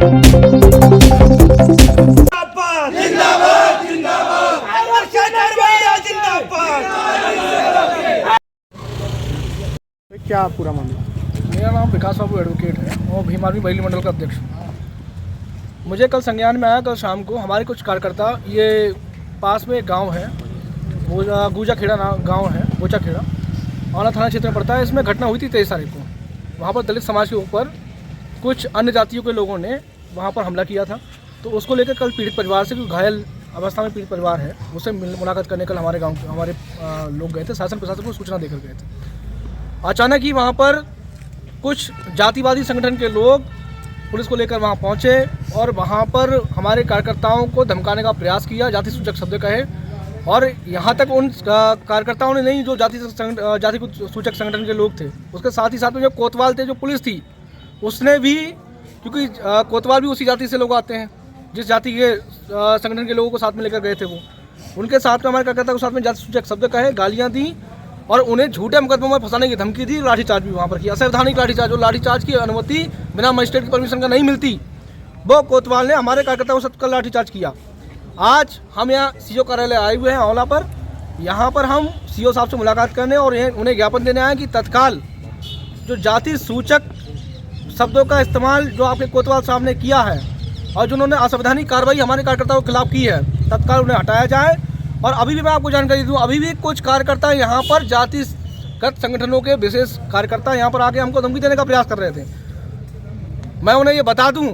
क्या पूरा मामला? मेरा नाम विकास बाबू एडवोकेट है और भीम आर्मी बरेली मंडल का अध्यक्ष हूँ। मुझे कल संज्ञान में आया, कल शाम को हमारे कुछ कार्यकर्ता, ये पास में एक गांव है, गूजा खेड़ा गांव है, गोचा खेड़ा, औना थाना क्षेत्र में पड़ता है। इसमें घटना हुई थी 23 तारीख को। वहाँ पर दलित समाज के ऊपर कुछ अन्य जातियों के लोगों ने वहाँ पर हमला किया था। तो उसको लेकर कल पीड़ित परिवार से, क्योंकि घायल अवस्था में पीड़ित परिवार है, उससे मुलाकात करने कल हमारे गाँव हमारे लोग गए थे। शासन प्रशासन को सूचना देकर गए थे। अचानक ही वहाँ पर कुछ जातिवादी संगठन के लोग पुलिस को लेकर वहाँ पहुँचे और वहाँ पर हमारे कार्यकर्ताओं को धमकाने का प्रयास किया, जाति सूचक शब्द कहे। और यहाँ तक उन कार्यकर्ताओं ने नहीं, जो जाति सूचक संगठन के लोग थे, उसके साथ ही साथ में जो कोतवाल थे, जो पुलिस थी, उसने भी, क्योंकि कोतवाल भी उसी जाति से लोग आते हैं, जिस जाति के संगठन के लोगों को साथ में लेकर गए थे, वो उनके साथ में हमारे कार्यकर्ता के साथ में जाति सूचक शब्द कहे, गालियाँ दी और उन्हें झूठे मुकदमों में फंसाने की धमकी दी। लाठीचार्ज भी वहाँ पर किया, असंवैधानिक लाठीचार्ज। और लाठीचार्ज की अनुमति बिना मजिस्ट्रेट की परमिशन का नहीं मिलती, वो कोतवाल ने हमारे कार्यकर्ताओं के साथ कल लाठीचार्ज किया। आज हम यहाँ सीओ कार्यालय आए हुए हैं औला पर। यहाँ पर हम सीओ साहब से मुलाकात करने और उन्हें ज्ञापन देने आए कि तत्काल जो जाति सूचक शब्दों का इस्तेमाल जो आपके कोतवाल साहब ने किया है और जिन्होंने असंवैधानिक कार्रवाई हमारे कार्यकर्ताओं के खिलाफ की है, तत्काल उन्हें हटाया जाए। और अभी भी मैं आपको जानकारी दूं, अभी भी कुछ कार्यकर्ता यहाँ पर जातिगत संगठनों के विशेष कार्यकर्ता यहाँ पर आके हमको धमकी देने का प्रयास कर रहे थे। मैं उन्हें ये बता दूं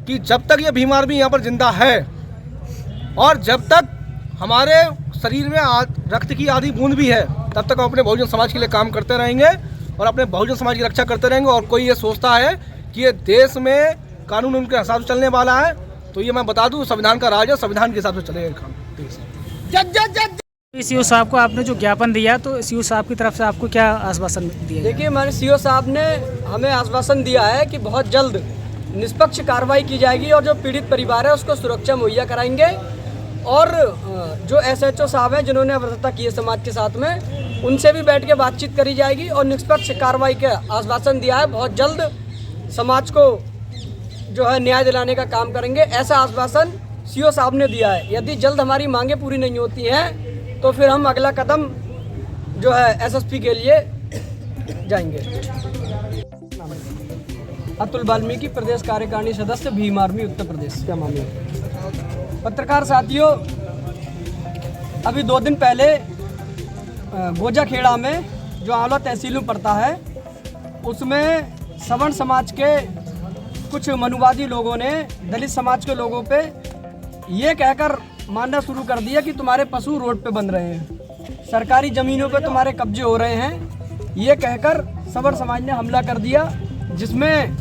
कि जब तक ये भीम आर्मी यहाँ पर जिंदा है और जब तक हमारे शरीर में रक्त की आधी बूंद भी है, तब तक हम अपने बहुजन समाज के लिए काम करते रहेंगे और अपने बहुजन समाज की रक्षा करते रहेंगे। और कोई ये सोचता है कि ये देश में कानून उनके हिसाब से चलने वाला है, तो ये मैं बता दूं, संविधान का राज है, संविधान के हिसाब से चलेगा काम देश। सीओ साहब को आपने जो ज्ञापन दिया, तो सीओ साहब की तरफ से आपको क्या आश्वासन दिया? देखिए, हमारे सीओ साहब ने हमें आश्वासन दिया है कि बहुत जल्द निष्पक्ष कार्रवाई की जाएगी और जो पीड़ित परिवार है उसको सुरक्षा मुहैया कराएंगे। और जो एसएचओ साहब हैं जिन्होंने अवरता की है समाज के साथ में, उनसे भी बैठ के बातचीत करी जाएगी और निष्पक्ष कार्रवाई का आश्वासन दिया है। बहुत जल्द समाज को जो है न्याय दिलाने का काम करेंगे, ऐसा आश्वासन सीओ साहब ने दिया है। यदि जल्द हमारी मांगे पूरी नहीं होती हैं तो फिर हम अगला कदम जो है एसएसपी के लिए जाएंगे। अतुल वाल्मीकि, प्रदेश कार्यकारिणी सदस्य, भीम आर्मी उत्तर प्रदेश। क्या मामला? पत्रकार साथियों, अभी 2 दिन पहले गोजा खेड़ा में जो आंवला तहसील में पड़ता है, उसमें सवर्ण समाज के कुछ मनुवादी लोगों ने दलित समाज के लोगों पे ये कहकर मानना शुरू कर दिया कि तुम्हारे पशु रोड पे बंध रहे हैं, सरकारी ज़मीनों पे तुम्हारे कब्जे हो रहे हैं। ये कहकर सवर्ण समाज ने हमला कर दिया, जिसमें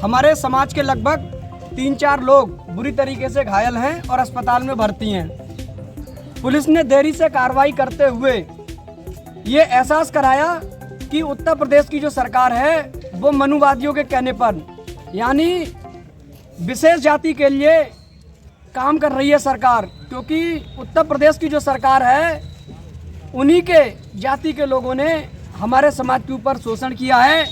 हमारे समाज के लगभग 3-4 लोग बुरी तरीके से घायल हैं और अस्पताल में भर्ती हैं। पुलिस ने देरी से कार्रवाई करते हुए ये एहसास कराया कि उत्तर प्रदेश की जो सरकार है वो मनुवादियों के कहने पर, यानी विशेष जाति के लिए काम कर रही है सरकार, क्योंकि उत्तर प्रदेश की जो सरकार है उन्हीं के जाति के लोगों ने हमारे समाज के ऊपर शोषण किया है।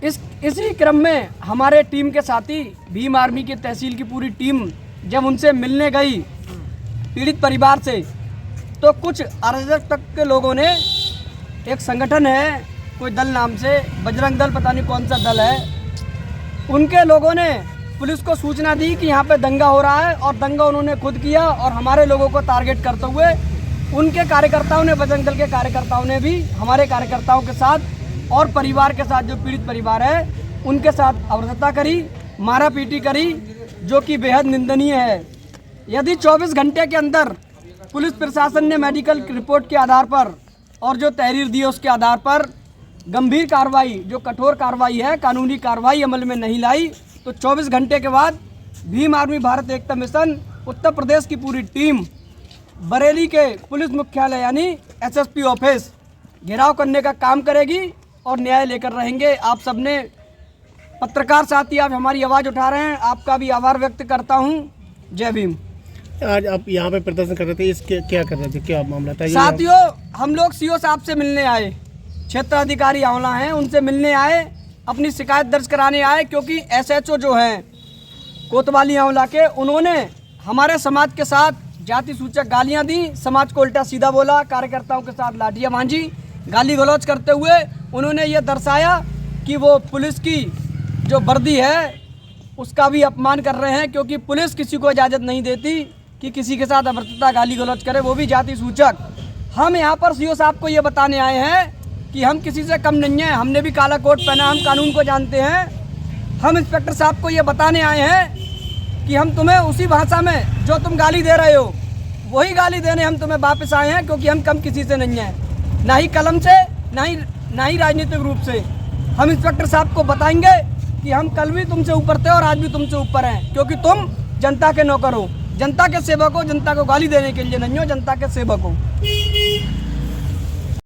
इसी क्रम में हमारे टीम के साथी भीम आर्मी की तहसील की पूरी टीम जब उनसे मिलने गई पीड़ित परिवार से, तो कुछ अराजक तक के लोगों ने, एक संगठन है कोई दल नाम से, बजरंग दल, पता नहीं कौन सा दल है, उनके लोगों ने पुलिस को सूचना दी कि यहाँ पे दंगा हो रहा है और दंगा उन्होंने खुद किया और हमारे लोगों को टारगेट करते हुए उनके कार्यकर्ताओं ने, बजरंग दल के कार्यकर्ताओं ने भी हमारे कार्यकर्ताओं के साथ और परिवार के साथ, जो पीड़ित परिवार है उनके साथ अवरता करी, मारा पीटी करी, जो कि बेहद निंदनीय है। यदि 24 घंटे के अंदर पुलिस प्रशासन ने मेडिकल रिपोर्ट के आधार पर और जो तहरीर दी है उसके आधार पर गंभीर कार्रवाई, जो कठोर कार्रवाई है, कानूनी कार्रवाई अमल में नहीं लाई, तो 24 घंटे के बाद भीम आर्मी भारत एकता मिशन उत्तर प्रदेश की पूरी टीम बरेली के पुलिस मुख्यालय यानी एसएसपी ऑफिस घेराव करने का काम करेगी और न्याय लेकर रहेंगे। आप सबने, पत्रकार साथी, आप हमारी आवाज़ उठा रहे हैं, आपका भी आभार व्यक्त करता हूं। जय भीम। आज आप यहाँ पे प्रदर्शन कर रहे थे, इसके क्या कर रहे थे, क्या मामला था? साथियों, हम लोग सीओ साहब से मिलने आए, क्षेत्र अधिकारी आंवला हैं, उनसे मिलने आए, अपनी शिकायत दर्ज कराने आए, क्योंकि एसएचओ जो हैं कोतवाली आंवला के, उन्होंने हमारे समाज के साथ जाति सूचक गालियां दी, समाज को उल्टा सीधा बोला, कार्यकर्ताओं के साथ लाठियां भांजी, गाली गलौज करते हुए उन्होंने ये दर्शाया कि वो पुलिस की जो वर्दी है उसका भी अपमान कर रहे हैं, क्योंकि पुलिस किसी को इजाज़त नहीं देती कि किसी के साथ अभद्रता गाली गलौज करे, वो भी जाति सूचक। हम यहाँ पर सीओ साहब को ये बताने आए हैं कि हम किसी से कम नहीं हैं, हमने भी काला कोट पहना, हम कानून को जानते हैं। हम इंस्पेक्टर साहब को ये बताने आए हैं कि हम तुम्हें उसी भाषा में जो तुम गाली दे रहे हो वही गाली देने हम तुम्हें वापस आए हैं, क्योंकि हम कम किसी से नहीं हैं, ना ही कलम से, ना ही राजनीतिक रूप से। हम इंस्पेक्टर साहब को बताएंगे कि हम कल भी तुमसे ऊपर थे और आज भी तुमसे ऊपर हैं, क्योंकि तुम जनता के नौकर हो, जनता के सेवक हो, जनता को गाली देने के लिए नहीं हो, जनता के सेवक हो।